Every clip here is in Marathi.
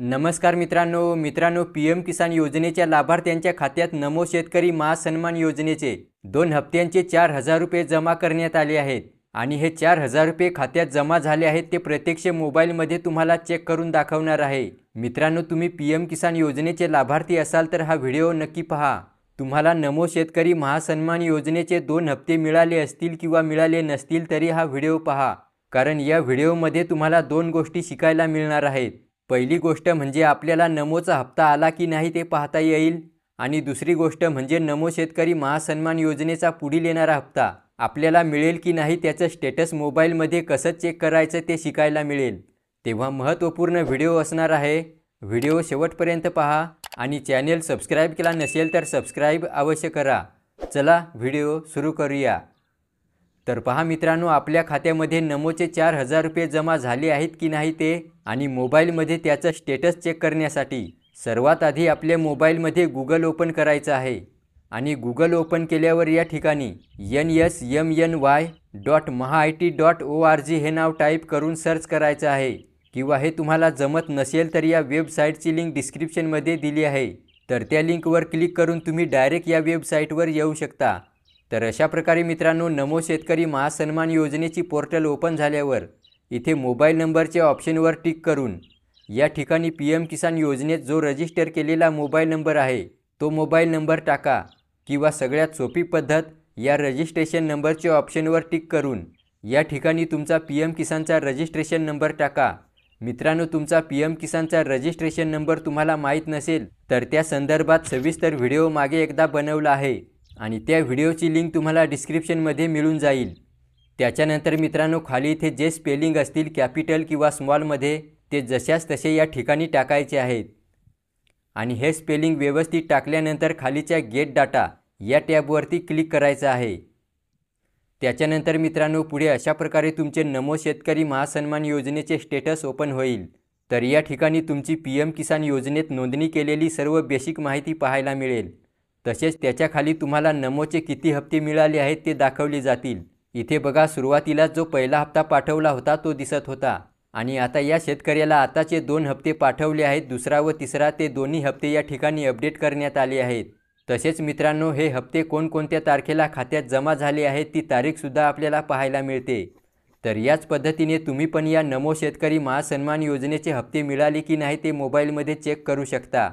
नमस्कार मित्रांनो पीएम किसान योजनेच्या लाभार्थ्यांच्या खात्यात नमो शेतकरी महासन्मान योजनेचे 2 हप्त्यांचे 4,000 रुपये जमा करण्यात आले आहेत आणि हे 4,000 रुपये खात्यात जमा झाले आहेत ते प्रत्यक्ष मोबाईलमध्ये तुम्हाला चेक करून दाखवणार आहे। मित्रांनो, तुम्ही पीएम किसान योजनेचे लाभार्थी असाल तर हा व्हिडिओ नक्की पहा। तुम्हाला नमो शेतकरी महासन्मान योजनेचे 2 हप्ते मिळाले असतील किंवा मिळाले नसतील तरी हा व्हिडिओ पहा, कारण या व्हिडिओमध्ये तुम्हाला 2 गोष्टी शिकायला मिळणार आहेत। पहिली गोष्ट म्हणजे आपल्याला नमोचा हप्ता आला की नाही ते पाहता येईल आणि दुसरी गोष्ट म्हणजे नमो शेतकरी महासन्मान योजनेचा पुढील येणारा हप्ता आपल्याला मिळेल की नाही त्याचं स्टेटस मोबाईलमध्ये कसं चेक करायचं ते शिकायला मिळेल। तेव्हा महत्त्वपूर्ण व्हिडिओ असणार आहे। व्हिडिओ शेवटपर्यंत पहा आणि चॅनल सबस्क्राइब केला नसेल तर सबस्क्राइब अवश्य करा। चला व्हिडिओ सुरू करूया। तर पहा मित्रांनो, आपल्या खात्यामध्ये नमोचे 4,000 रुपये जमा झाले आहेत की नाही ते आणि मोबाईलमध्ये त्याचं स्टेटस चेक करण्यासाठी सर्वात आधी आपल्या मोबाईलमध्ये गूगल ओपन करायचं आहे आणि गूगल ओपन केल्यावर या ठिकाणी nsmny.mahaiti.org हे नाव टाईप करून सर्च करायचं आहे किंवा हे तुम्हाला जमत नसेल तर या वेबसाईटची लिंक डिस्क्रिप्शनमध्ये दिली आहे, तर त्या लिंकवर क्लिक करून तुम्ही डायरेक्ट या वेबसाईटवर येऊ शकता। तर अशा प्रकारे मित्रांनो, नमो शेतकरी महासन्मान योजनेची पोर्टल ओपन झाल्यावर इथे मोबाईल नंबरच्या ऑप्शनवर टिक करून या ठिकाणी पीएम किसान योजनेत जो रजिस्टर केलेला मोबाईल नंबर आहे तो मोबाईल नंबर टाका किंवा सगळ्यात सोपी पद्धत या रजिस्ट्रेशन नंबरच्या ऑप्शनवर टिक करून या ठिकाणी तुमचा पीएम किसानचा रजिस्ट्रेशन नंबर टाका। मित्रांनो, तुमचा पीएम किसानचा रजिस्ट्रेशन नंबर तुम्हाला माहीत नसेल तर त्या संदर्भात सविस्तर व्हिडिओ मागे एकदा बनवला आहे आणि त्या व्हिडिओची लिंक तुम्हाला डिस्क्रिप्शनमध्ये मिळून जाईल। त्याच्यानंतर मित्रांनो, खाली इथे जे स्पेलिंग असतील कॅपिटल किंवा स्मॉलमध्ये ते जशास तसे या ठिकाणी टाकायचे आहेत आणि हे स्पेलिंग व्यवस्थित टाकल्यानंतर खालीच्या गेट डाटा या टॅबवरती क्लिक करायचं आहे। त्याच्यानंतर मित्रांनो, पुढे अशा प्रकारे तुमचे नमो शेतकरी महासन्मान योजनेचे स्टेटस ओपन होईल। तर या ठिकाणी तुमची पीएम किसान योजनेत नोंदणी केलेली सर्व बेसिक माहिती पाहायला मिळेल। तसेच त्याच्या खाली तुम्हाला नमोचे किती हप्ते मिळाले आहेत ते दाखवले जातील। इथे बघा, सुरुवातीला जो पहिला हप्ता पाठवला होता तो दिसत होता आणि आता या शेतकऱ्याला आताचे 2 हप्ते पाठवले आहेत, दुसरा व तिसरा, ते दोन्ही हप्ते या ठिकाणी अपडेट करण्यात आले आहेत। तसेच मित्रांनो, हे हप्ते कोणकोणत्या तारखेला खात्यात जमा झाले आहेत ती तारीखसुद्धा आपल्याला पाहायला मिळते। तर याच पद्धतीने तुम्ही पण या नमो शेतकरी महासन्मान योजनेचे हप्ते मिळाले की नाही ते मोबाईलमध्ये चेक करू शकता।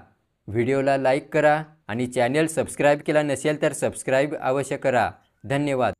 व्हिडिओला लाईक करा आणि चॅनल सबस्क्राइब केला नसेल तर सबस्क्राइब अवश्य करा। धन्यवाद।